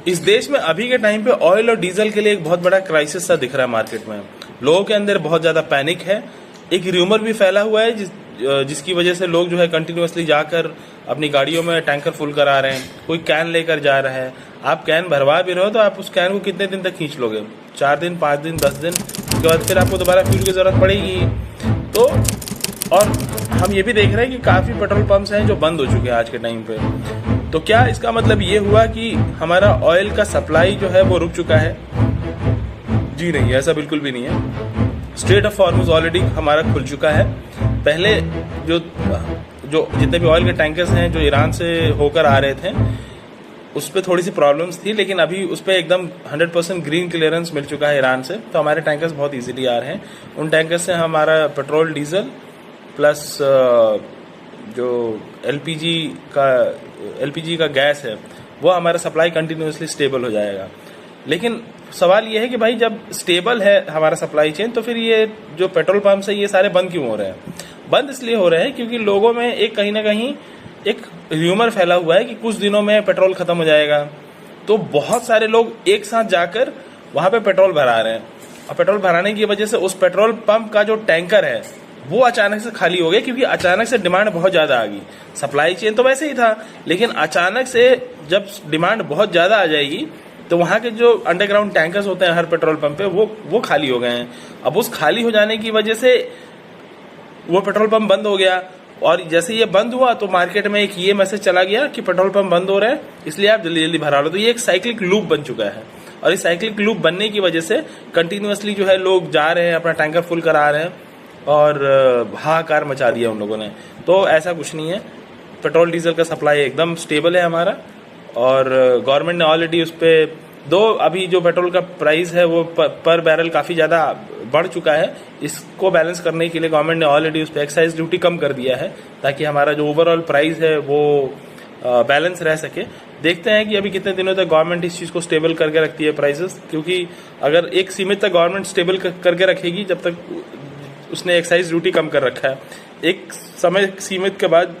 इस देश में अभी के टाइम पे ऑयल और डीजल के लिए एक बहुत बड़ा क्राइसिस सा दिख रहा है मार्केट में। लोगों के अंदर बहुत ज्यादा पैनिक है। एक र्यूमर भी फैला हुआ है जिसकी वजह से लोग जो है कंटिन्यूअसली जाकर अपनी गाड़ियों में टैंकर फुल करा रहे हैं। कोई कैन लेकर जा रहा है। आप कैन भरवा भी रहे हो तो आप उस कैन को कितने दिन तक खींच लोगे? 4 दिन, 5 दिन, 10 दिन, उसके बाद फिर आपको दोबारा फ्यूल की जरूरत पड़ेगी। तो और हम ये भी देख रहे हैं कि काफी पेट्रोल पंप्स हैं जो बंद हो चुके हैं आज के टाइम पे। तो क्या इसका मतलब ये हुआ कि हमारा ऑयल का सप्लाई जो है वो रुक चुका है? जी नहीं, ऐसा बिल्कुल भी नहीं है। स्ट्रेट ऑफ हॉर्मुज ऑलरेडी हमारा खुल चुका है। पहले जो जितने भी ऑयल के टैंकर्स हैं जो ईरान से होकर आ रहे थे उस पर थोड़ी सी प्रॉब्लम्स थी, लेकिन अभी उस पर एकदम 100% ग्रीन क्लियरेंस मिल चुका है ईरान से। तो हमारे टैंकर्स बहुत इजीली आ रहे हैं। उन टैंकर्स से हमारा पेट्रोल, डीजल प्लस जो एलपीजी का गैस है वो हमारा सप्लाई कंटिन्यूअसली स्टेबल हो जाएगा। लेकिन सवाल ये है कि भाई जब स्टेबल है हमारा सप्लाई चेन तो फिर ये जो पेट्रोल पंप्स है ये सारे बंद क्यों हो रहे हैं? बंद इसलिए हो रहे हैं क्योंकि लोगों में एक कहीं ना कहीं एक र्यूमर फैला हुआ है कि कुछ दिनों में पेट्रोल खत्म हो जाएगा। तो बहुत सारे लोग एक साथ जाकर वहां पे पेट्रोल भरा रहे हैं और पेट्रोल भराने की वजह से उस पेट्रोल पंप का जो टैंकर है वो अचानक से खाली हो गया, क्योंकि अचानक से डिमांड बहुत ज्यादा आ गई। सप्लाई चेन तो वैसे ही था, लेकिन अचानक से जब डिमांड बहुत ज्यादा आ जाएगी तो वहां के जो अंडरग्राउंड टैंकर्स होते हैं हर पेट्रोल पंप पे वो खाली हो गए हैं। अब उस खाली हो जाने की वजह से वो पेट्रोल पंप बंद हो गया और जैसे ये बंद हुआ तो मार्केट में एक ये मैसेज चला गया कि पेट्रोल पंप बंद हो रहे हैं, इसलिए आप जल्दी जल्दी भरा लो। तो ये एक साइक्लिक लूप बन चुका है और इस साइक्लिक लूप बनने की वजह से कंटिन्यूअसली जो है लोग जा रहे हैं, अपना टैंकर फुल करा रहे हैं और हाहाकार मचा दिया उन लोगों ने। तो ऐसा कुछ नहीं है। पेट्रोल डीजल का सप्लाई एकदम स्टेबल है हमारा और गवर्नमेंट ने ऑलरेडी उस पर अभी जो पेट्रोल का प्राइस है वो पर बैरल काफी ज्यादा बढ़ चुका है। इसको बैलेंस करने के लिए गवर्नमेंट ने ऑलरेडी उस पर एक्साइज ड्यूटी कम कर दिया है ताकि हमारा जो ओवरऑल प्राइस है वो बैलेंस रह सके। देखते हैं कि अभी कितने दिनों तक गवर्नमेंट इस चीज को स्टेबल करके रखती है प्राइसेस, क्योंकि अगर एक सीमित तक गवर्नमेंट स्टेबल करके रखेगी जब तक उसने एक्साइज ड्यूटी कम कर रखा है। एक समय सीमित के बाद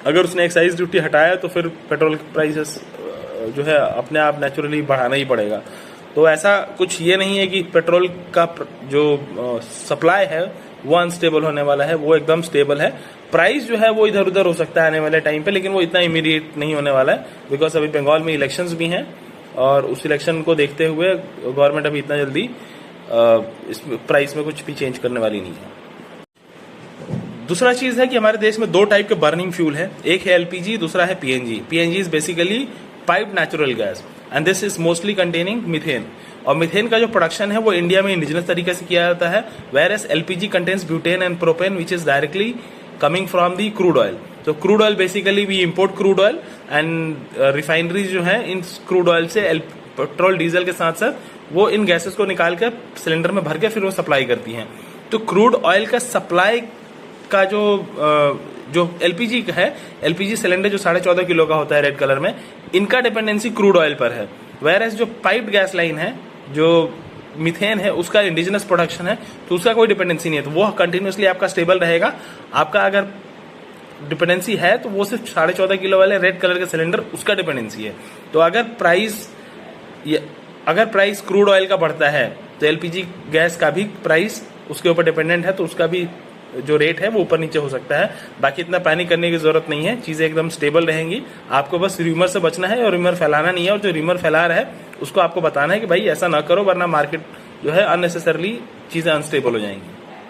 अगर उसने एक्साइज ड्यूटी हटाया तो फिर पेट्रोल प्राइसेस जो है अपने आप नेचुरली बढ़ाना ही पड़ेगा। तो ऐसा कुछ ये नहीं है कि पेट्रोल का जो सप्लाई है वो अनस्टेबल होने वाला है, वो एकदम स्टेबल है। प्राइस जो है वो इधर उधर हो सकता है आने वाले टाइम पे, लेकिन वो इतना इमीडिएट नहीं होने वाला है बिकॉज अभी बंगाल में इलेक्शंस भी हैं और उस इलेक्शन को देखते हुए गवर्नमेंट अभी इतना जल्दी इस प्राइस में कुछ भी चेंज करने वाली नहीं है। दूसरा चीज है कि हमारे देश में 2 टाइप के बर्निंग फ्यूल है, एक है एलपीजी, दूसरा है PNG. PNG is basically piped natural gas and this is mostly containing methane. और मीथेन का जो प्रोडक्शन है वो इंडिया में इंडिजिनस तरीके से किया जाता है, whereas LPG contains butane and propane which is directly coming from the crude oil. तो crude oil basically we import crude oil and refineries जो है इन क्रूड ऑयल से पेट्रोल डीजल के साथ साथ वो इन गैसेस को निकाल कर सिलेंडर में भर के फिर वो सप्लाई करती हैं। तो क्रूड ऑयल का सप्लाई का जो एलपीजी है, एलपीजी सिलेंडर जो 14.5 किलो का होता है रेड कलर में, इनका डिपेंडेंसी क्रूड ऑयल पर है। वेयर एज जो पाइप्ड गैस लाइन है, जो मीथेन है, उसका इंडिजिनस प्रोडक्शन है तो उसका कोई डिपेंडेंसी नहीं है, तो वो कंटिन्यूअसली आपका स्टेबल रहेगा। आपका अगर डिपेंडेंसी है तो वो सिर्फ 14.5 किलो वाले रेड कलर के सिलेंडर उसका डिपेंडेंसी है। तो अगर प्राइस क्रूड ऑयल का बढ़ता है तो एलपीजी गैस का भी प्राइस उसके ऊपर डिपेंडेंट है, तो उसका भी जो रेट है वो ऊपर नीचे हो सकता है। बाकी इतना पैनिक करने की जरूरत नहीं है, चीजें एकदम स्टेबल रहेंगी। आपको बस र्यूमर से बचना है और र्यूमर फैलाना नहीं है, और जो र्यूमर फैला रहा है उसको आपको बताना है कि भाई ऐसा ना करो वरना मार्केट जो है अननेसेसरली चीजें अनस्टेबल हो जाएंगी।